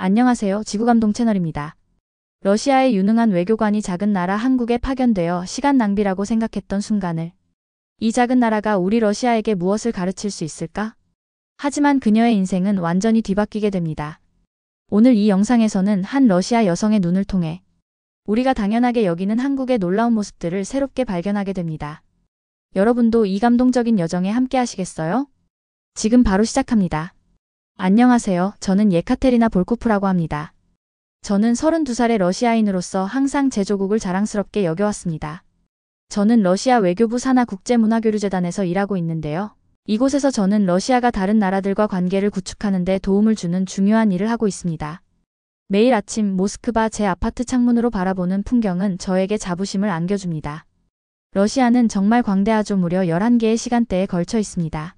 안녕하세요. 지구감동 채널입니다. 러시아의 유능한 외교관이 작은 나라 한국에 파견되어 시간 낭비라고 생각했던 순간을 이 작은 나라가 우리 러시아에게 무엇을 가르칠 수 있을까? 하지만 그녀의 인생은 완전히 뒤바뀌게 됩니다. 오늘 이 영상에서는 한 러시아 여성의 눈을 통해 우리가 당연하게 여기는 한국의 놀라운 모습들을 새롭게 발견하게 됩니다. 여러분도 이 감동적인 여정에 함께 하시겠어요? 지금 바로 시작합니다. 안녕하세요. 저는 예카테리나 볼코프라고 합니다. 저는 32살의 러시아인으로서 항상 제 조국을 자랑스럽게 여겨왔습니다. 저는 러시아 외교부 산하 국제문화교류재단에서 일하고 있는데요. 이곳에서 저는 러시아가 다른 나라들과 관계를 구축하는 데 도움을 주는 중요한 일을 하고 있습니다. 매일 아침 모스크바 제 아파트 창문으로 바라보는 풍경은 저에게 자부심을 안겨줍니다. 러시아는 정말 광대하죠. 무려 11개의 시간대에 걸쳐 있습니다.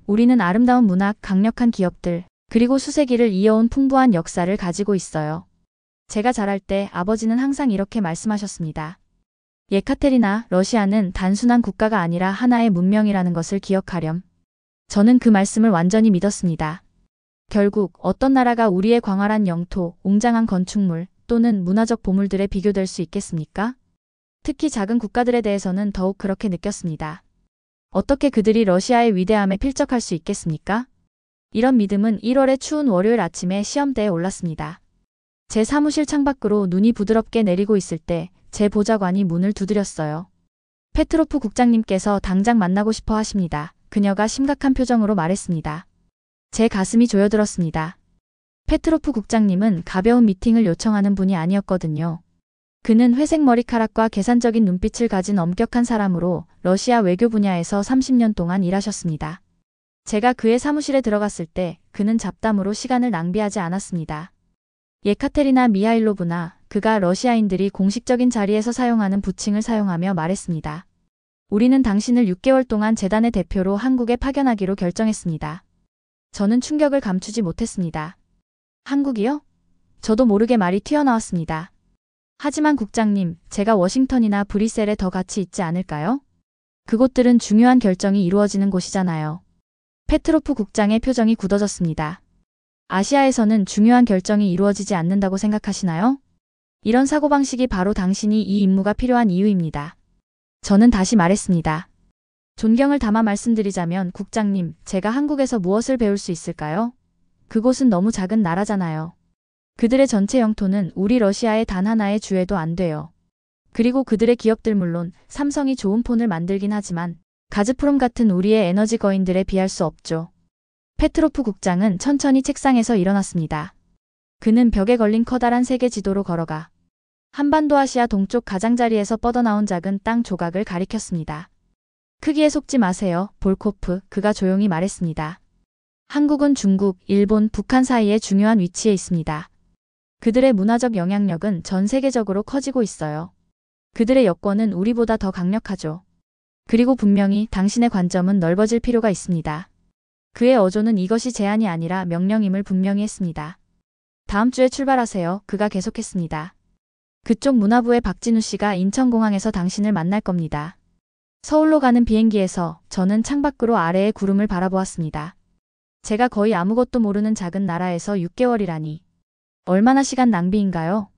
우리는 아름다운 문학, 강력한 기업들, 그리고 수세기를 이어온 풍부한 역사를 가지고 있어요. 제가 자랄 때 아버지는 항상 이렇게 말씀하셨습니다. 예카테리나, 러시아는 단순한 국가가 아니라 하나의 문명이라는 것을 기억하렴. 저는 그 말씀을 완전히 믿었습니다. 결국 어떤 나라가 우리의 광활한 영토, 웅장한 건축물 또는 문화적 보물들에 비교될 수 있겠습니까? 특히 작은 국가들에 대해서는 더욱 그렇게 느꼈습니다. 어떻게 그들이 러시아의 위대함에 필적할 수 있겠습니까? 이런 믿음은 1월의 추운 월요일 아침에 시험대에 올랐습니다. 제 사무실 창밖으로 눈이 부드럽게 내리고 있을 때 제 보좌관이 문을 두드렸어요. 페트로프 국장님께서 당장 만나고 싶어 하십니다. 그녀가 심각한 표정으로 말했습니다. 제 가슴이 조여들었습니다. 페트로프 국장님은 가벼운 미팅을 요청하는 분이 아니었거든요. 그는 회색 머리카락과 계산적인 눈빛을 가진 엄격한 사람으로 러시아 외교 분야에서 30년 동안 일하셨습니다. 제가 그의 사무실에 들어갔을 때 그는 잡담으로 시간을 낭비하지 않았습니다. 예카테리나 미하일로브나, 그가 러시아인들이 공식적인 자리에서 사용하는 부칭을 사용하며 말했습니다. 우리는 당신을 6개월 동안 재단의 대표로 한국에 파견하기로 결정했습니다. 저는 충격을 감추지 못했습니다. 한국이요? 저도 모르게 말이 튀어나왔습니다. 하지만 국장님, 제가 워싱턴이나 브뤼셀에 더 같이 있지 않을까요? 그곳들은 중요한 결정이 이루어지는 곳이잖아요. 페트로프 국장의 표정이 굳어졌습니다. 아시아에서는 중요한 결정이 이루어지지 않는다고 생각하시나요? 이런 사고방식이 바로 당신이 이 임무가 필요한 이유입니다. 저는 다시 말했습니다. 존경을 담아 말씀드리자면 국장님, 제가 한국에서 무엇을 배울 수 있을까요? 그곳은 너무 작은 나라잖아요. 그들의 전체 영토는 우리 러시아의 단 하나의 주에도 안 돼요. 그리고 그들의 기업들 물론 삼성이 좋은 폰을 만들긴 하지만 가즈프롬 같은 우리의 에너지 거인들에 비할 수 없죠. 페트로프 국장은 천천히 책상에서 일어났습니다. 그는 벽에 걸린 커다란 세계 지도로 걸어가 한반도 아시아 동쪽 가장자리에서 뻗어나온 작은 땅 조각을 가리켰습니다. 크기에 속지 마세요, 볼코프, 그가 조용히 말했습니다. 한국은 중국, 일본, 북한 사이에 중요한 위치에 있습니다. 그들의 문화적 영향력은 전 세계적으로 커지고 있어요. 그들의 여권은 우리보다 더 강력하죠. 그리고 분명히 당신의 관점은 넓어질 필요가 있습니다. 그의 어조는 이것이 제안이 아니라 명령임을 분명히 했습니다. 다음 주에 출발하세요, 그가 계속했습니다. 그쪽 문화부의 박진우 씨가 인천공항에서 당신을 만날 겁니다. 서울로 가는 비행기에서 저는 창밖으로 아래의 구름을 바라보았습니다. 제가 거의 아무것도 모르는 작은 나라에서 6개월이라니. 얼마나 시간 낭비인가요?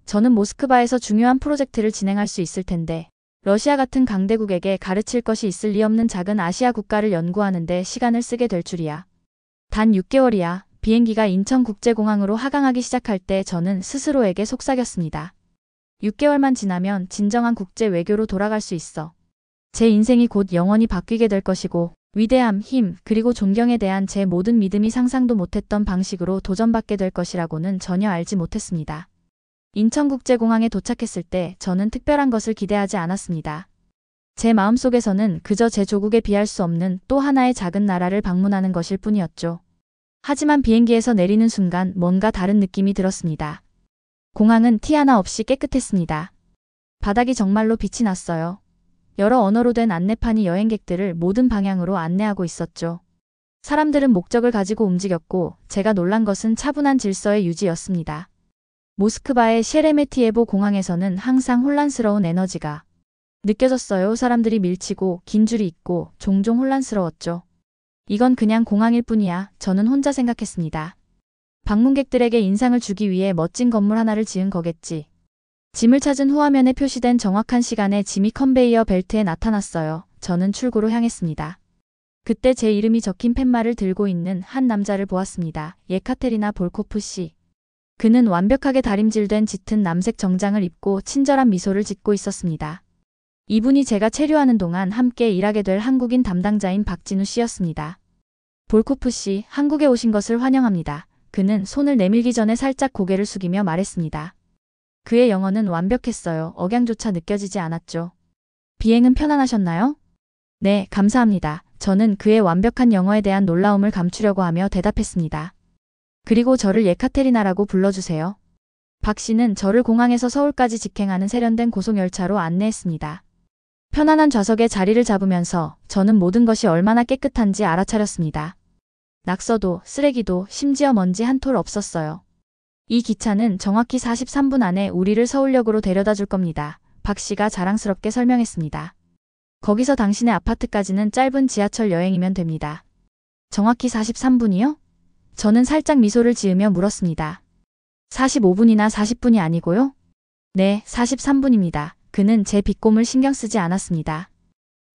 저는 모스크바에서 중요한 프로젝트를 진행할 수 있을 텐데 러시아 같은 강대국에게 가르칠 것이 있을 리 없는 작은 아시아 국가를 연구하는데 시간을 쓰게 될 줄이야. 단 6개월이야. 비행기가 인천국제공항으로 하강하기 시작할 때 저는 스스로에게 속삭였습니다. 6개월만 지나면 진정한 국제 외교로 돌아갈 수 있어. 제 인생이 곧 영원히 바뀌게 될 것이고 위대함, 힘, 그리고 존경에 대한 제 모든 믿음이 상상도 못했던 방식으로 도전받게 될 것이라고는 전혀 알지 못했습니다. 인천국제공항에 도착했을 때 저는 특별한 것을 기대하지 않았습니다. 제 마음속에서는 그저 제 조국에 비할 수 없는 또 하나의 작은 나라를 방문하는 것일 뿐이었죠. 하지만 비행기에서 내리는 순간 뭔가 다른 느낌이 들었습니다. 공항은 티 하나 없이 깨끗했습니다. 바닥이 정말로 빛이 났어요. 여러 언어로 된 안내판이 여행객들을 모든 방향으로 안내하고 있었죠. 사람들은 목적을 가지고 움직였고 제가 놀란 것은 차분한 질서의 유지였습니다. 모스크바의 셰레메티예보 공항에서는 항상 혼란스러운 에너지가 느껴졌어요. 사람들이 밀치고 긴 줄이 있고 종종 혼란스러웠죠. 이건 그냥 공항일 뿐이야. 저는 혼자 생각했습니다. 방문객들에게 인상을 주기 위해 멋진 건물 하나를 지은 거겠지. 짐을 찾은 후 화면에 표시된 정확한 시간에 짐이 컨베이어 벨트에 나타났어요. 저는 출구로 향했습니다. 그때 제 이름이 적힌 팻말을 들고 있는 한 남자를 보았습니다. 예카테리나 볼코프 씨. 그는 완벽하게 다림질된 짙은 남색 정장을 입고 친절한 미소를 짓고 있었습니다. 이분이 제가 체류하는 동안 함께 일하게 될 한국인 담당자인 박진우 씨였습니다. 볼코프 씨, 한국에 오신 것을 환영합니다. 그는 손을 내밀기 전에 살짝 고개를 숙이며 말했습니다. 그의 영어는 완벽했어요. 억양조차 느껴지지 않았죠. 비행은 편안하셨나요? 네, 감사합니다. 저는 그의 완벽한 영어에 대한 놀라움을 감추려고 하며 대답했습니다. 그리고 저를 예카테리나라고 불러주세요. 박 씨는 저를 공항에서 서울까지 직행하는 세련된 고속열차로 안내했습니다. 편안한 좌석에 자리를 잡으면서 저는 모든 것이 얼마나 깨끗한지 알아차렸습니다. 낙서도, 쓰레기도, 심지어 먼지 한 톨 없었어요. 이 기차는 정확히 43분 안에 우리를 서울역으로 데려다 줄 겁니다. 박 씨가 자랑스럽게 설명했습니다. 거기서 당신의 아파트까지는 짧은 지하철 여행이면 됩니다. 정확히 43분이요? 저는 살짝 미소를 지으며 물었습니다. 45분이나 40분이 아니고요? 네, 43분입니다. 그는 제 비꼼을 신경 쓰지 않았습니다.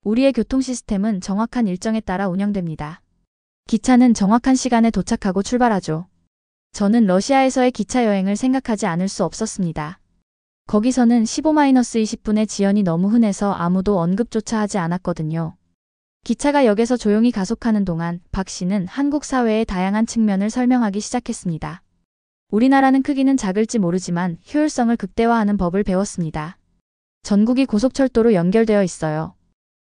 우리의 교통 시스템은 정확한 일정에 따라 운영됩니다. 기차는 정확한 시간에 도착하고 출발하죠. 저는 러시아에서의 기차 여행을 생각하지 않을 수 없었습니다. 거기서는 15-20분의 지연이 너무 흔해서 아무도 언급조차 하지 않았거든요. 기차가 역에서 조용히 가속하는 동안 박 씨는 한국 사회의 다양한 측면을 설명하기 시작했습니다. 우리나라는 크기는 작을지 모르지만 효율성을 극대화하는 법을 배웠습니다. 전국이 고속철도로 연결되어 있어요.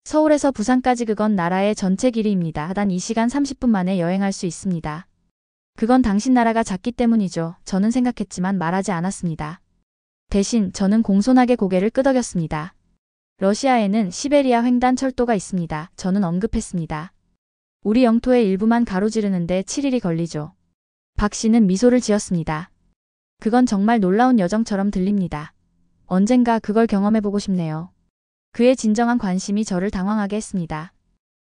서울에서 부산까지 그건 나라의 전체 길이입니다. 단 2시간 30분 만에 여행할 수 있습니다. 그건 당신 나라가 작기 때문이죠. 저는 생각했지만 말하지 않았습니다. 대신 저는 공손하게 고개를 끄덕였습니다. 러시아에는 시베리아 횡단 철도가 있습니다. 저는 언급했습니다. 우리 영토의 일부만 가로지르는데 7일이 걸리죠. 박 씨는 미소를 지었습니다. 그건 정말 놀라운 여정처럼 들립니다. 언젠가 그걸 경험해보고 싶네요. 그의 진정한 관심이 저를 당황하게 했습니다.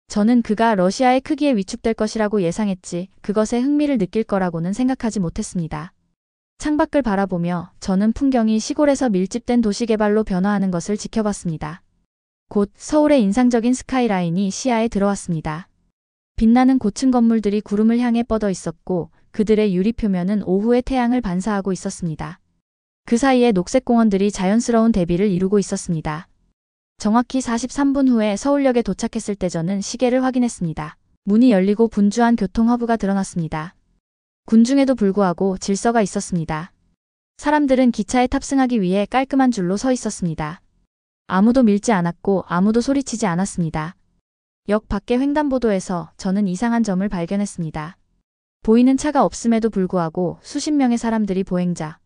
저는 그가 러시아의 크기에 위축될 것이라고 예상했지 그것에 흥미를 느낄 거라고는 생각하지 못했습니다. 창밖을 바라보며 저는 풍경이 시골에서 밀집된 도시개발로 변화하는 것을 지켜봤습니다. 곧 서울의 인상적인 스카이라인이 시야에 들어왔습니다. 빛나는 고층 건물들이 구름을 향해 뻗어 있었고 그들의 유리 표면은 오후의 태양을 반사하고 있었습니다. 그 사이에 녹색 공원들이 자연스러운 대비를 이루고 있었습니다. 정확히 43분 후에 서울역에 도착했을 때 저는 시계를 확인했습니다. 문이 열리고 분주한 교통 허브가 드러났습니다. 군중에도 불구하고 질서가 있었습니다. 사람들은 기차에 탑승하기 위해 깔끔한 줄로 서 있었습니다. 아무도 밀지 않았고 아무도 소리치지 않았습니다. 역 밖의 횡단보도에서 저는 이상한 점을 발견했습니다. 보이는 차가 없음에도 불구하고 수십 명의 사람들이 보행자,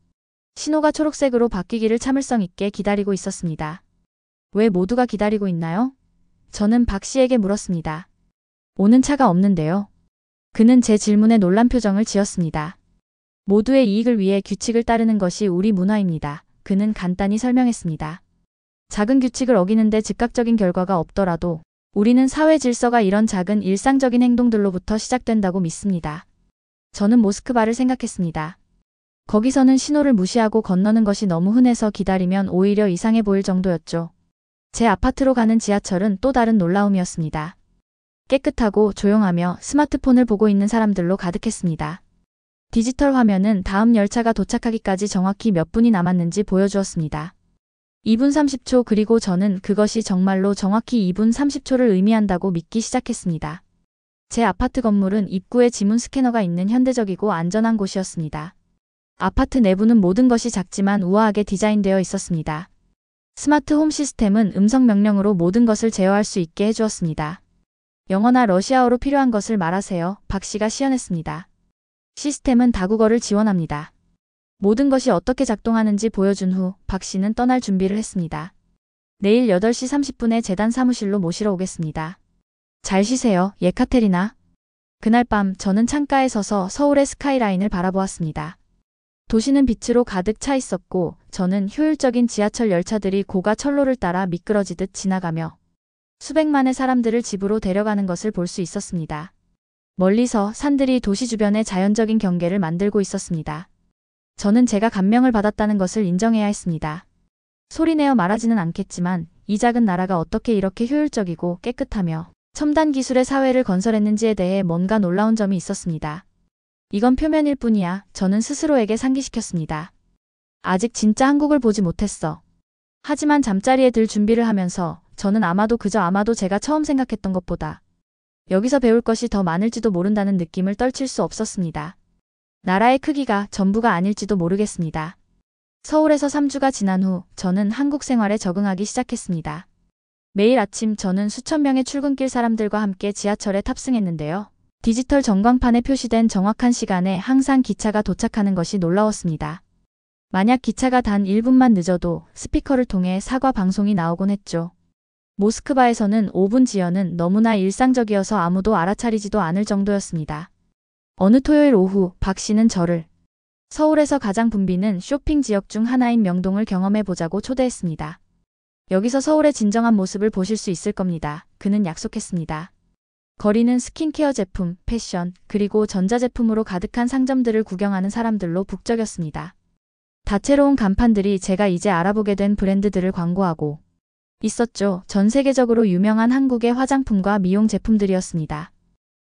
신호가 초록색으로 바뀌기를 참을성 있게 기다리고 있었습니다. 왜 모두가 기다리고 있나요? 저는 박 씨에게 물었습니다. 오는 차가 없는데요. 그는 제 질문에 놀란 표정을 지었습니다. 모두의 이익을 위해 규칙을 따르는 것이 우리 문화입니다. 그는 간단히 설명했습니다. 작은 규칙을 어기는데 즉각적인 결과가 없더라도 우리는 사회 질서가 이런 작은 일상적인 행동들로부터 시작된다고 믿습니다. 저는 모스크바를 생각했습니다. 거기서는 신호를 무시하고 건너는 것이 너무 흔해서 기다리면 오히려 이상해 보일 정도였죠. 제 아파트로 가는 지하철은 또 다른 놀라움이었습니다. 깨끗하고 조용하며 스마트폰을 보고 있는 사람들로 가득했습니다. 디지털 화면은 다음 열차가 도착하기까지 정확히 몇 분이 남았는지 보여주었습니다. 2분 30초 그리고 저는 그것이 정말로 정확히 2분 30초를 의미한다고 믿기 시작했습니다. 제 아파트 건물은 입구에 지문 스캐너가 있는 현대적이고 안전한 곳이었습니다. 아파트 내부는 모든 것이 작지만 우아하게 디자인되어 있었습니다. 스마트 홈 시스템은 음성 명령으로 모든 것을 제어할 수 있게 해주었습니다. 영어나 러시아어로 필요한 것을 말하세요. 박 씨가 시연했습니다. 시스템은 다국어를 지원합니다. 모든 것이 어떻게 작동하는지 보여준 후 박 씨는 떠날 준비를 했습니다. 내일 8시 30분에 재단 사무실로 모시러 오겠습니다. 잘 쉬세요, 예카테리나. 그날 밤 저는 창가에 서서 서울의 스카이라인을 바라보았습니다. 도시는 빛으로 가득 차 있었고 저는 효율적인 지하철 열차들이 고가 철로를 따라 미끄러지듯 지나가며 수백만의 사람들을 집으로 데려가는 것을 볼 수 있었습니다. 멀리서 산들이 도시 주변의 자연적인 경계를 만들고 있었습니다. 저는 제가 감명을 받았다는 것을 인정해야 했습니다. 소리내어 말하지는 않겠지만 이 작은 나라가 어떻게 이렇게 효율적이고 깨끗하며 첨단 기술의 사회를 건설했는지에 대해 뭔가 놀라운 점이 있었습니다. 이건 표면일 뿐이야. 저는 스스로에게 상기시켰습니다. 아직 진짜 한국을 보지 못했어. 하지만 잠자리에 들 준비를 하면서 저는 아마도 제가 처음 생각했던 것보다 여기서 배울 것이 더 많을지도 모른다는 느낌을 떨칠 수 없었습니다. 나라의 크기가 전부가 아닐지도 모르겠습니다. 서울에서 3주가 지난 후 저는 한국 생활에 적응하기 시작했습니다. 매일 아침 저는 수천 명의 출근길 사람들과 함께 지하철에 탑승했는데요. 디지털 전광판에 표시된 정확한 시간에 항상 기차가 도착하는 것이 놀라웠습니다. 만약 기차가 단 1분만 늦어도 스피커를 통해 사과 방송이 나오곤 했죠. 모스크바에서는 5분 지연은 너무나 일상적이어서 아무도 알아차리지도 않을 정도였습니다. 어느 토요일 오후 박 씨는 저를 서울에서 가장 붐비는 쇼핑 지역 중 하나인 명동을 경험해보자고 초대했습니다. 여기서 서울의 진정한 모습을 보실 수 있을 겁니다. 그는 약속했습니다. 거리는 스킨케어 제품, 패션, 그리고 전자제품으로 가득한 상점들을 구경하는 사람들로 북적였습니다. 다채로운 간판들이 제가 이제 알아보게 된 브랜드들을 광고하고 있었죠. 전 세계적으로 유명한 한국의 화장품과 미용 제품들이었습니다.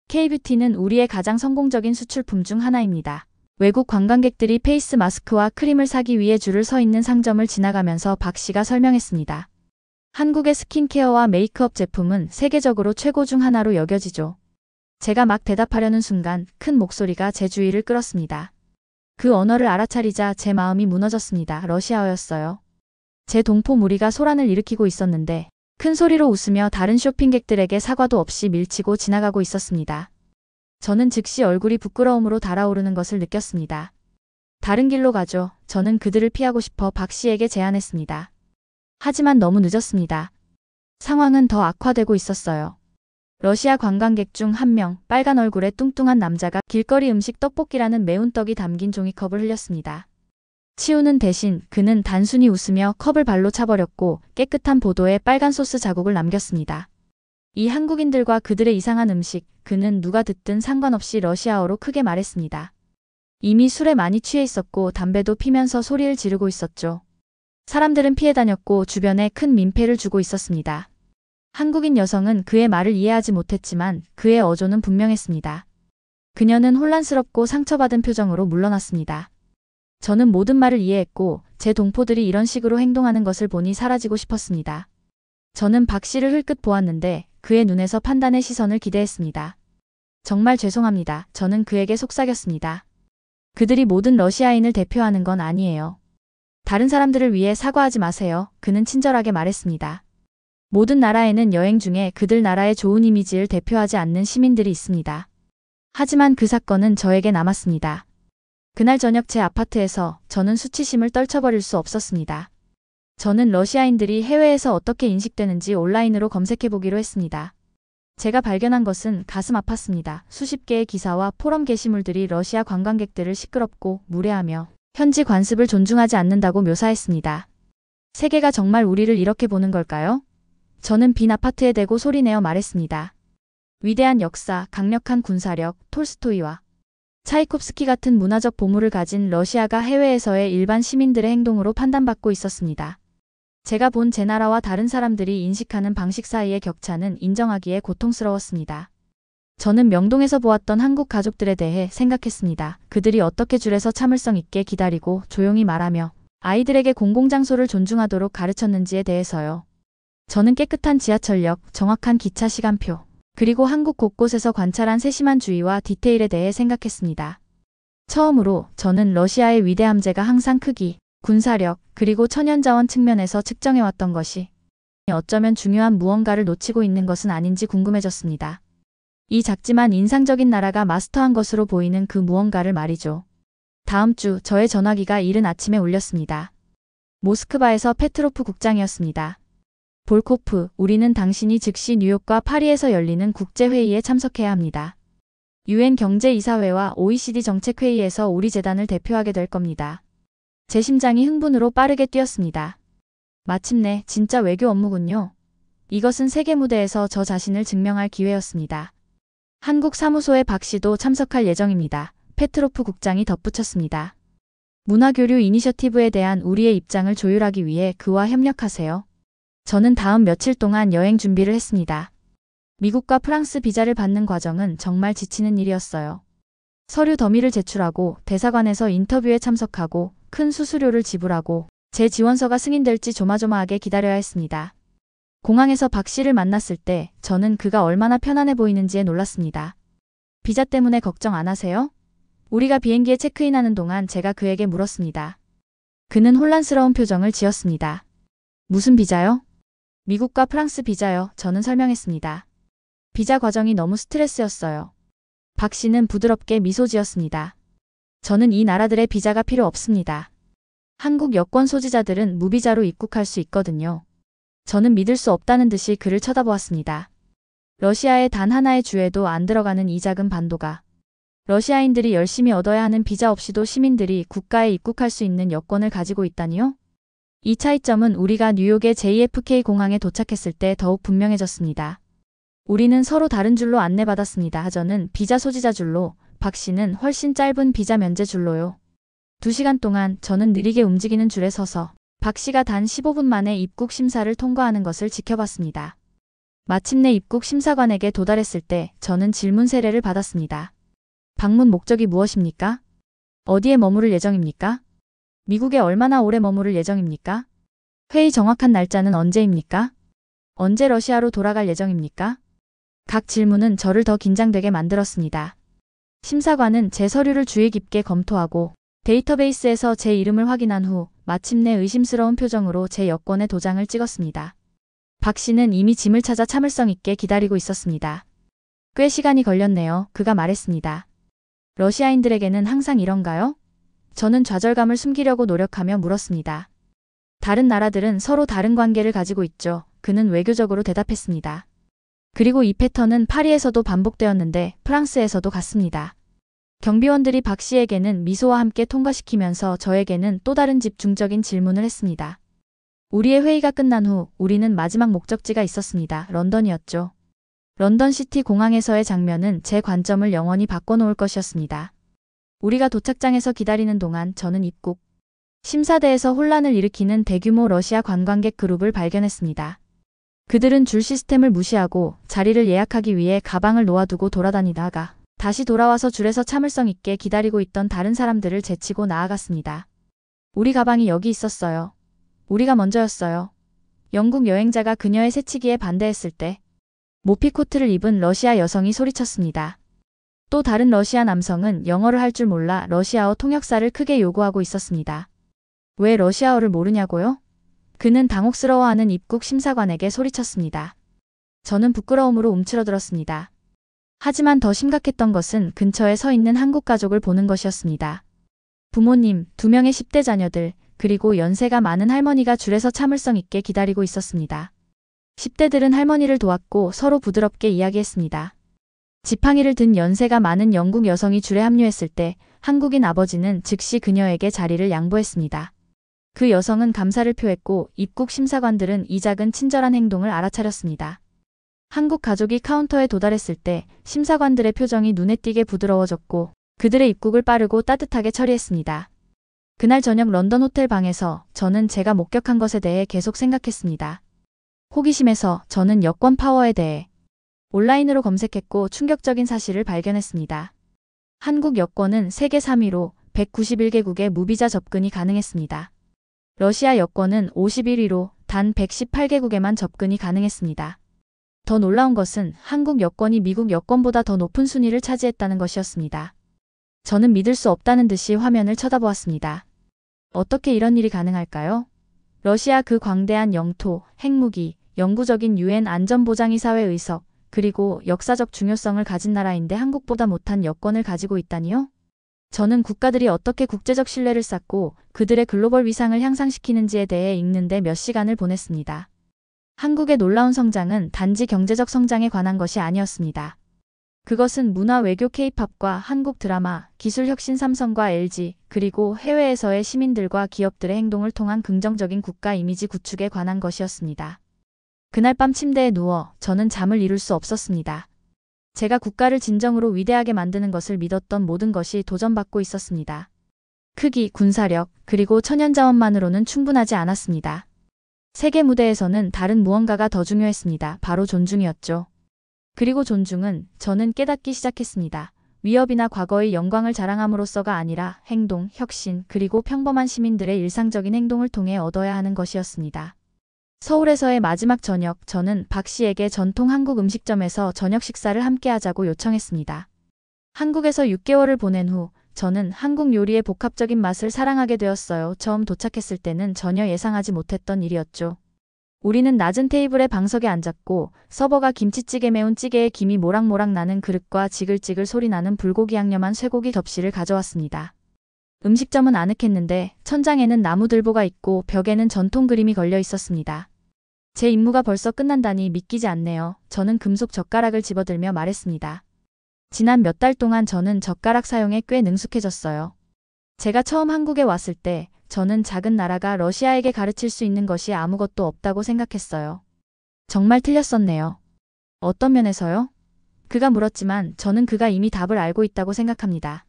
K뷰티는 우리의 가장 성공적인 수출품 중 하나입니다. 외국 관광객들이 페이스 마스크와 크림을 사기 위해 줄을 서 있는 상점을 지나가면서 박 씨가 설명했습니다. 한국의 스킨케어와 메이크업 제품은 세계적으로 최고 중 하나로 여겨지죠. 제가 막 대답하려는 순간 큰 목소리가 제 주의를 끌었습니다. 그 언어를 알아차리자 제 마음이 무너졌습니다. 러시아어였어요. 제 동포 무리가 소란을 일으키고 있었는데 큰 소리로 웃으며 다른 쇼핑객들에게 사과도 없이 밀치고 지나가고 있었습니다. 저는 즉시 얼굴이 부끄러움으로 달아오르는 것을 느꼈습니다. 다른 길로 가죠. 저는 그들을 피하고 싶어 박 씨에게 제안했습니다. 하지만 너무 늦었습니다. 상황은 더 악화되고 있었어요. 러시아 관광객 중 한 명, 빨간 얼굴의 뚱뚱한 남자가 길거리 음식 떡볶이라는 매운 떡이 담긴 종이컵을 흘렸습니다. 치우는 대신 그는 단순히 웃으며 컵을 발로 차버렸고 깨끗한 보도에 빨간 소스 자국을 남겼습니다. 이 한국인들과 그들의 이상한 음식, 그는 누가 듣든 상관없이 러시아어로 크게 말했습니다. 이미 술에 많이 취해 있었고 담배도 피면서 소리를 지르고 있었죠. 사람들은 피해 다녔고 주변에 큰 민폐를 주고 있었습니다. 한국인 여성은 그의 말을 이해하지 못했지만 그의 어조는 분명했습니다. 그녀는 혼란스럽고 상처받은 표정으로 물러났습니다. 저는 모든 말을 이해했고 제 동포들이 이런 식으로 행동하는 것을 보니 사라지고 싶었습니다. 저는 박 씨를 흘끗 보았는데 그의 눈에서 판단의 시선을 기대했습니다. 정말 죄송합니다. 저는 그에게 속삭였습니다. 그들이 모든 러시아인을 대표하는 건 아니에요. 다른 사람들을 위해 사과하지 마세요. 그는 친절하게 말했습니다. 모든 나라에는 여행 중에 그들 나라의 좋은 이미지를 대표하지 않는 시민들이 있습니다. 하지만 그 사건은 저에게 남았습니다. 그날 저녁 제 아파트에서 저는 수치심을 떨쳐버릴 수 없었습니다. 저는 러시아인들이 해외에서 어떻게 인식되는지 온라인으로 검색해보기로 했습니다. 제가 발견한 것은 가슴 아팠습니다. 수십 개의 기사와 포럼 게시물들이 러시아 관광객들을 시끄럽고 무례하며 현지 관습을 존중하지 않는다고 묘사했습니다. 세계가 정말 우리를 이렇게 보는 걸까요? 저는 빈 아파트에 대고 소리내어 말했습니다. 위대한 역사, 강력한 군사력, 톨스토이와 차이콥스키 같은 문화적 보물을 가진 러시아가 해외에서의 일반 시민들의 행동으로 판단받고 있었습니다. 제가 본 제 나라와 다른 사람들이 인식하는 방식 사이의 격차는 인정하기에 고통스러웠습니다. 저는 명동에서 보았던 한국 가족들에 대해 생각했습니다. 그들이 어떻게 줄에서 참을성 있게 기다리고 조용히 말하며 아이들에게 공공장소를 존중하도록 가르쳤는지에 대해서요. 저는 깨끗한 지하철역, 정확한 기차 시간표, 그리고 한국 곳곳에서 관찰한 세심한 주의와 디테일에 대해 생각했습니다. 처음으로 저는 러시아의 위대함제가 항상 크기, 군사력, 그리고 천연자원 측면에서 측정해왔던 것이 어쩌면 중요한 무언가를 놓치고 있는 것은 아닌지 궁금해졌습니다. 이 작지만 인상적인 나라가 마스터한 것으로 보이는 그 무언가를 말이죠. 다음 주 저의 전화기가 이른 아침에 울렸습니다. 모스크바에서 페트로프 국장이었습니다. 볼코프, 우리는 당신이 즉시 뉴욕과 파리에서 열리는 국제회의에 참석해야 합니다. UN 경제이사회와 OECD 정책회의에서 우리 재단을 대표하게 될 겁니다. 제 심장이 흥분으로 빠르게 뛰었습니다. 마침내 진짜 외교 업무군요. 이것은 세계 무대에서 저 자신을 증명할 기회였습니다. 한국 사무소에 박 씨도 참석할 예정입니다. 페트로프 국장이 덧붙였습니다. 문화교류 이니셔티브에 대한 우리의 입장을 조율하기 위해 그와 협력하세요. 저는 다음 며칠 동안 여행 준비를 했습니다. 미국과 프랑스 비자를 받는 과정은 정말 지치는 일이었어요. 서류 더미를 제출하고 대사관에서 인터뷰에 참석하고 큰 수수료를 지불하고 제 지원서가 승인될지 조마조마하게 기다려야 했습니다. 공항에서 박 씨를 만났을 때 저는 그가 얼마나 편안해 보이는지에 놀랐습니다. 비자 때문에 걱정 안 하세요? 우리가 비행기에 체크인하는 동안 제가 그에게 물었습니다. 그는 혼란스러운 표정을 지었습니다. 무슨 비자요? 미국과 프랑스 비자요. 저는 설명했습니다. 비자 과정이 너무 스트레스였어요. 박 씨는 부드럽게 미소 지었습니다. 저는 이 나라들의 비자가 필요 없습니다. 한국 여권 소지자들은 무비자로 입국할 수 있거든요. 저는 믿을 수 없다는 듯이 그를 쳐다보았습니다. 러시아의 단 하나의 주에도 안 들어가는 이 작은 반도가 러시아인들이 열심히 얻어야 하는 비자 없이도 시민들이 국가에 입국할 수 있는 여권을 가지고 있다니요? 이 차이점은 우리가 뉴욕의 JFK 공항에 도착했을 때 더욱 분명해졌습니다. 우리는 서로 다른 줄로 안내받았습니다. 저는 비자 소지자 줄로, 박 씨는 훨씬 짧은 비자 면제 줄로요. 2시간 동안 저는 느리게 움직이는 줄에 서서 박 씨가 단 15분 만에 입국 심사를 통과하는 것을 지켜봤습니다. 마침내 입국 심사관에게 도달했을 때 저는 질문 세례를 받았습니다. 방문 목적이 무엇입니까? 어디에 머무를 예정입니까? 미국에 얼마나 오래 머무를 예정입니까? 회의 정확한 날짜는 언제입니까? 언제 러시아로 돌아갈 예정입니까? 각 질문은 저를 더 긴장되게 만들었습니다. 심사관은 제 서류를 주의 깊게 검토하고 데이터베이스에서 제 이름을 확인한 후 마침내 의심스러운 표정으로 제 여권에 도장을 찍었습니다. 박 씨는 이미 짐을 찾아 참을성 있게 기다리고 있었습니다. 꽤 시간이 걸렸네요. 그가 말했습니다. 러시아인들에게는 항상 이런가요? 저는 좌절감을 숨기려고 노력하며 물었습니다. 다른 나라들은 서로 다른 관계를 가지고 있죠. 그는 외교적으로 대답했습니다. 그리고 이 패턴은 파리에서도 반복되었는데 프랑스에서도 같습니다. 경비원들이 박 씨에게는 미소와 함께 통과시키면서 저에게는 또 다른 집중적인 질문을 했습니다. 우리의 회의가 끝난 후 우리는 마지막 목적지가 있었습니다. 런던이었죠. 런던 시티 공항에서의 장면은 제 관점을 영원히 바꿔놓을 것이었습니다. 우리가 도착장에서 기다리는 동안 저는 입국 심사대에서 혼란을 일으키는 대규모 러시아 관광객 그룹을 발견했습니다. 그들은 줄 시스템을 무시하고 자리를 예약하기 위해 가방을 놓아두고 돌아다니다가 다시 돌아와서 줄에서 참을성 있게 기다리고 있던 다른 사람들을 제치고 나아갔습니다. 우리 가방이 여기 있었어요. 우리가 먼저였어요. 영국 여행자가 그녀의 새치기에 반대했을 때 모피 코트를 입은 러시아 여성이 소리쳤습니다. 또 다른 러시아 남성은 영어를 할 줄 몰라 러시아어 통역사를 크게 요구하고 있었습니다. 왜 러시아어를 모르냐고요? 그는 당혹스러워하는 입국 심사관에게 소리쳤습니다. 저는 부끄러움으로 움츠러들었습니다. 하지만 더 심각했던 것은 근처에 서 있는 한국 가족을 보는 것이었습니다. 부모님, 2명의 10대 자녀들, 그리고 연세가 많은 할머니가 줄에서 참을성 있게 기다리고 있었습니다. 10대들은 할머니를 도왔고 서로 부드럽게 이야기했습니다. 지팡이를 든 연세가 많은 영국 여성이 줄에 합류했을 때 한국인 아버지는 즉시 그녀에게 자리를 양보했습니다. 그 여성은 감사를 표했고 입국 심사관들은 이 작은 친절한 행동을 알아차렸습니다. 한국 가족이 카운터에 도달했을 때 심사관들의 표정이 눈에 띄게 부드러워졌고 그들의 입국을 빠르고 따뜻하게 처리했습니다. 그날 저녁 런던 호텔 방에서 저는 제가 목격한 것에 대해 계속 생각했습니다. 호기심에서 저는 여권 파워에 대해 온라인으로 검색했고 충격적인 사실을 발견했습니다. 한국 여권은 세계 3위로 191개국에 무비자 접근이 가능했습니다. 러시아 여권은 51위로 단 118개국에만 접근이 가능했습니다. 더 놀라운 것은 한국 여권이 미국 여권보다 더 높은 순위를 차지했다는 것이었습니다. 저는 믿을 수 없다는 듯이 화면을 쳐다보았습니다. 어떻게 이런 일이 가능할까요? 러시아 그 광대한 영토, 핵무기, 영구적인 유엔 안전보장이사회 의석, 그리고 역사적 중요성을 가진 나라인데 한국보다 못한 여권을 가지고 있다니요? 저는 국가들이 어떻게 국제적 신뢰를 쌓고 그들의 글로벌 위상을 향상시키는지에 대해 읽는데 몇 시간을 보냈습니다. 한국의 놀라운 성장은 단지 경제적 성장에 관한 것이 아니었습니다. 그것은 문화 외교 K-팝과 한국 드라마, 기술 혁신 삼성과 LG, 그리고 해외에서의 시민들과 기업들의 행동을 통한 긍정적인 국가 이미지 구축에 관한 것이었습니다. 그날 밤 침대에 누워 저는 잠을 이룰 수 없었습니다. 제가 국가를 진정으로 위대하게 만드는 것을 믿었던 모든 것이 도전받고 있었습니다. 크기, 군사력, 그리고 천연자원만으로는 충분하지 않았습니다. 세계 무대에서는 다른 무언가가 더 중요했습니다. 바로 존중이었죠. 그리고 존중은 저는 깨닫기 시작했습니다. 위협이나 과거의 영광을 자랑함으로써가 아니라 행동, 혁신, 그리고 평범한 시민들의 일상적인 행동을 통해 얻어야 하는 것이었습니다. 서울에서의 마지막 저녁, 저는 박 씨에게 전통 한국 음식점에서 저녁 식사를 함께 하자고 요청했습니다. 한국에서 6개월을 보낸 후 저는 한국 요리의 복합적인 맛을 사랑하게 되었어요. 처음 도착했을 때는 전혀 예상하지 못했던 일이었죠. 우리는 낮은 테이블에 방석에 앉았고 서버가 김치찌개 매운 찌개에 김이 모락모락 나는 그릇과 지글지글 소리 나는 불고기 양념한 쇠고기 접시를 가져왔습니다. 음식점은 아늑했는데 천장에는 나무들보가 있고 벽에는 전통 그림이 걸려 있었습니다. 제 임무가 벌써 끝난다니 믿기지 않네요. 저는 금속 젓가락을 집어들며 말했습니다. 지난 몇 달 동안 저는 젓가락 사용에 꽤 능숙해졌어요. 제가 처음 한국에 왔을 때 저는 작은 나라가 러시아에게 가르칠 수 있는 것이 아무것도 없다고 생각했어요. 정말 틀렸었네요. 어떤 면에서요? 그가 물었지만 저는 그가 이미 답을 알고 있다고 생각합니다.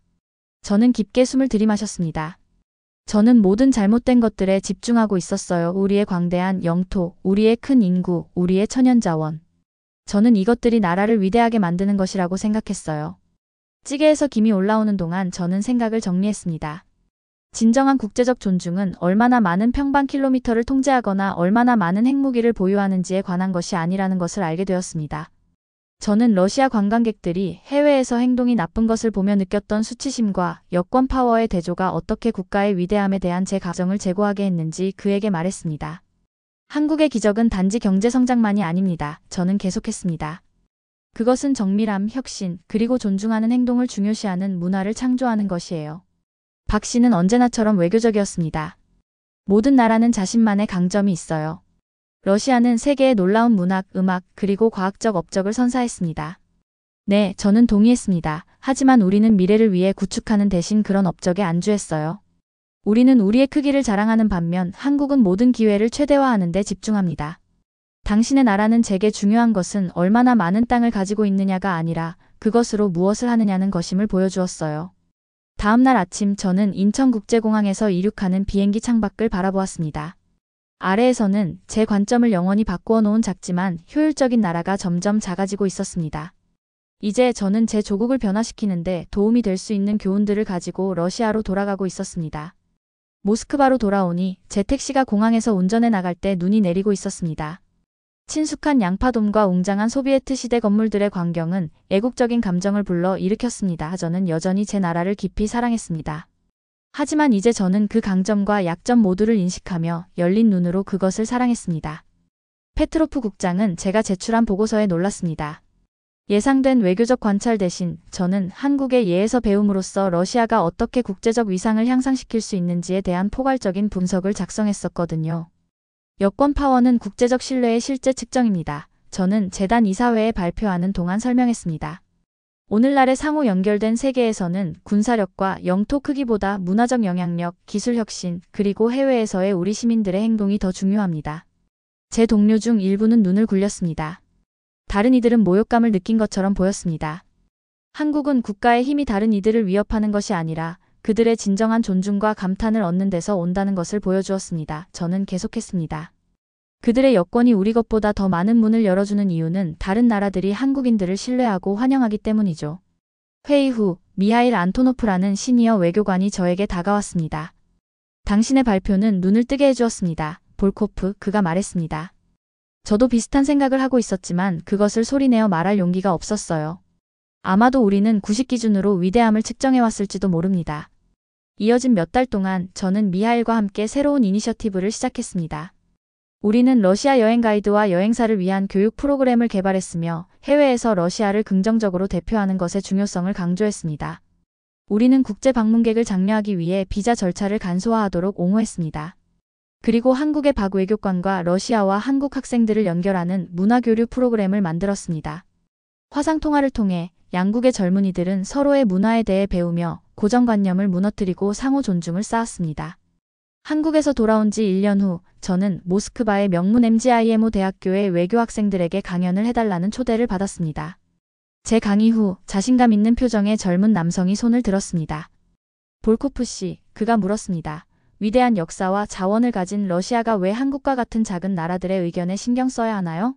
저는 깊게 숨을 들이마셨습니다. 저는 모든 잘못된 것들에 집중하고 있었어요. 우리의 광대한 영토, 우리의 큰 인구, 우리의 천연자원. 저는 이것들이 나라를 위대하게 만드는 것이라고 생각했어요. 찌개에서 김이 올라오는 동안 저는 생각을 정리했습니다. 진정한 국제적 존중은 얼마나 많은 평방킬로미터를 통제하거나 얼마나 많은 핵무기를 보유하는지에 관한 것이 아니라는 것을 알게 되었습니다. 저는 러시아 관광객들이 해외에서 행동이 나쁜 것을 보며 느꼈던 수치심과 여권 파워의 대조가 어떻게 국가의 위대함에 대한 제 가정을 제고하게 했는지 그에게 말했습니다. 한국의 기적은 단지 경제 성장만이 아닙니다. 저는 계속했습니다. 그것은 정밀함, 혁신, 그리고 존중하는 행동을 중요시하는 문화를 창조하는 것이에요. 박 씨는 언제나처럼 외교적이었습니다. 모든 나라는 자신만의 강점이 있어요. 러시아는 세계의 놀라운 문학, 음악, 그리고 과학적 업적을 선사했습니다. 네, 저는 동의했습니다. 하지만 우리는 미래를 위해 구축하는 대신 그런 업적에 안주했어요. 우리는 우리의 크기를 자랑하는 반면 한국은 모든 기회를 최대화하는 데 집중합니다. 당신의 나라는 제게 중요한 것은 얼마나 많은 땅을 가지고 있느냐가 아니라 그것으로 무엇을 하느냐는 것임을 보여주었어요. 다음 날 아침 저는 인천국제공항에서 이륙하는 비행기 창밖을 바라보았습니다. 아래에서는 제 관점을 영원히 바꾸어 놓은 작지만 효율적인 나라가 점점 작아지고 있었습니다. 이제 저는 제 조국을 변화시키는데 도움이 될 수 있는 교훈들을 가지고 러시아로 돌아가고 있었습니다. 모스크바로 돌아오니 제 택시가 공항에서 운전해 나갈 때 눈이 내리고 있었습니다. 친숙한 양파돔과 웅장한 소비에트 시대 건물들의 광경은 애국적인 감정을 불러 일으켰습니다. 저는 여전히 제 나라를 깊이 사랑했습니다. 하지만 이제 저는 그 강점과 약점 모두를 인식하며 열린 눈으로 그것을 사랑했습니다. 페트로프 국장은 제가 제출한 보고서에 놀랐습니다. 예상된 외교적 관찰 대신 저는 한국의 예에서 배움으로써 러시아가 어떻게 국제적 위상을 향상시킬 수 있는지에 대한 포괄적인 분석을 작성했었거든요. 여권 파워는 국제적 신뢰의 실제 측정입니다. 저는 재단 이사회에 발표하는 동안 설명했습니다. 오늘날의 상호 연결된 세계에서는 군사력과 영토 크기보다 문화적 영향력, 기술 혁신, 그리고 해외에서의 우리 시민들의 행동이 더 중요합니다. 제 동료 중 일부는 눈을 굴렸습니다. 다른 이들은 모욕감을 느낀 것처럼 보였습니다. 한국은 국가의 힘이 다른 이들을 위협하는 것이 아니라 그들의 진정한 존중과 감탄을 얻는 데서 온다는 것을 보여주었습니다. 저는 계속했습니다. 그들의 여권이 우리 것보다 더 많은 문을 열어주는 이유는 다른 나라들이 한국인들을 신뢰하고 환영하기 때문이죠. 회의 후 미하일 안토노프라는 시니어 외교관이 저에게 다가왔습니다. 당신의 발표는 눈을 뜨게 해주었습니다. 볼코프, 그가 말했습니다. 저도 비슷한 생각을 하고 있었지만 그것을 소리내어 말할 용기가 없었어요. 아마도 우리는 90 기준으로 위대함을 측정해왔을지도 모릅니다. 이어진 몇 달 동안 저는 미하일과 함께 새로운 이니셔티브를 시작했습니다. 우리는 러시아 여행 가이드와 여행사를 위한 교육 프로그램을 개발했으며 해외에서 러시아를 긍정적으로 대표하는 것의 중요성을 강조했습니다. 우리는 국제 방문객을 장려하기 위해 비자 절차를 간소화하도록 옹호했습니다. 그리고 한국의 박 외교관과 러시아와 한국 학생들을 연결하는 문화교류 프로그램을 만들었습니다. 화상통화를 통해 양국의 젊은이들은 서로의 문화에 대해 배우며 고정관념을 무너뜨리고 상호 존중을 쌓았습니다. 한국에서 돌아온 지 1년 후 저는 모스크바의 명문 MGIMO 대학교의 외교 학생들에게 강연을 해달라는 초대를 받았습니다. 제 강의 후 자신감 있는 표정의 젊은 남성이 손을 들었습니다. 볼코프 씨, 그가 물었습니다. 위대한 역사와 자원을 가진 러시아가 왜 한국과 같은 작은 나라들의 의견에 신경 써야 하나요?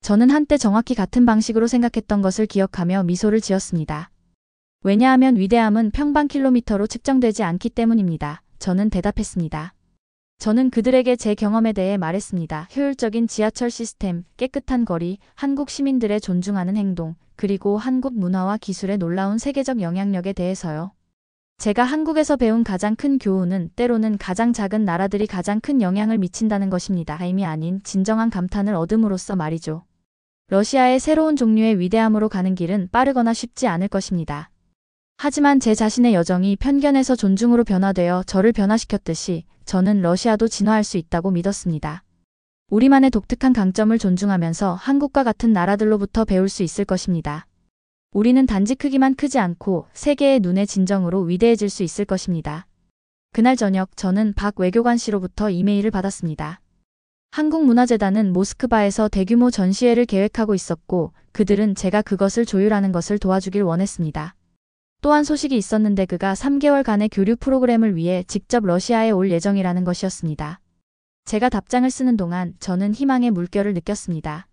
저는 한때 정확히 같은 방식으로 생각했던 것을 기억하며 미소를 지었습니다. 왜냐하면 위대함은 평방킬로미터로 측정되지 않기 때문입니다. 저는 대답했습니다. 저는 그들에게 제 경험에 대해 말했습니다. 효율적인 지하철 시스템, 깨끗한 거리, 한국 시민들의 존중하는 행동, 그리고 한국 문화와 기술의 놀라운 세계적 영향력에 대해서요. 제가 한국에서 배운 가장 큰 교훈은 때로는 가장 작은 나라들이 가장 큰 영향을 미친다는 것입니다. 힘이 아닌 진정한 감탄을 얻음으로써 말이죠. 러시아의 새로운 종류의 위대함으로 가는 길은 빠르거나 쉽지 않을 것입니다. 하지만 제 자신의 여정이 편견에서 존중으로 변화되어 저를 변화시켰듯이 저는 러시아도 진화할 수 있다고 믿었습니다. 우리만의 독특한 강점을 존중하면서 한국과 같은 나라들로부터 배울 수 있을 것입니다. 우리는 단지 크기만 크지 않고 세계의 눈에 진정으로 위대해질 수 있을 것입니다. 그날 저녁 저는 박 외교관 씨로부터 이메일을 받았습니다. 한국문화재단은 모스크바에서 대규모 전시회를 계획하고 있었고 그들은 제가 그것을 조율하는 것을 도와주길 원했습니다. 또한 소식이 있었는데 그가 3개월간의 교류 프로그램을 위해 직접 러시아에 올 예정이라는 것이었습니다. 제가 답장을 쓰는 동안 저는 희망의 물결을 느꼈습니다.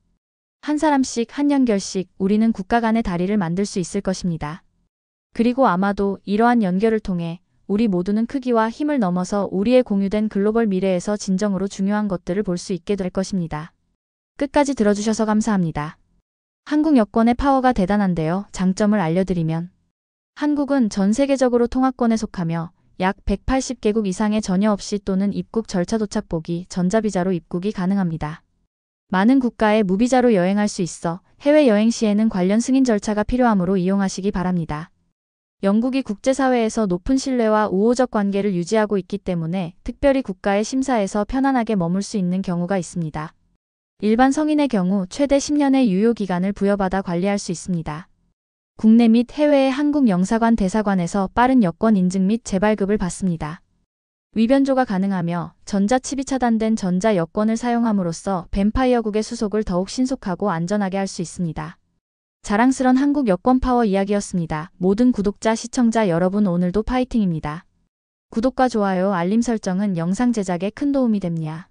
한 사람씩 한 연결씩 우리는 국가 간의 다리를 만들 수 있을 것입니다. 그리고 아마도 이러한 연결을 통해 우리 모두는 크기와 힘을 넘어서 우리의 공유된 글로벌 미래에서 진정으로 중요한 것들을 볼 수 있게 될 것입니다. 끝까지 들어주셔서 감사합니다. 한국 여권의 파워가 대단한데요. 장점을 알려드리면 한국은 전 세계적으로 통화권에 속하며 약 180개국 이상의 전혀 없이 또는 입국 절차 도착 보기 전자비자로 입국이 가능합니다. 많은 국가에 무비자로 여행할 수 있어 해외여행 시에는 관련 승인 절차가 필요하므로 이용하시기 바랍니다. 영국이 국제사회에서 높은 신뢰와 우호적 관계를 유지하고 있기 때문에 특별히 국가의 심사에서 편안하게 머물 수 있는 경우가 있습니다. 일반 성인의 경우 최대 10년의 유효기간을 부여받아 관리할 수 있습니다. 국내 및 해외의 한국 영사관 대사관에서 빠른 여권 인증 및 재발급을 받습니다. 위변조가 가능하며 전자칩이 차단된 전자 여권을 사용함으로써 뱀파이어국의 수속을 더욱 신속하고 안전하게 할 수 있습니다. 자랑스런 한국 여권 파워 이야기였습니다. 모든 구독자, 시청자 여러분 오늘도 파이팅입니다. 구독과 좋아요, 알림 설정은 영상 제작에 큰 도움이 됩니다.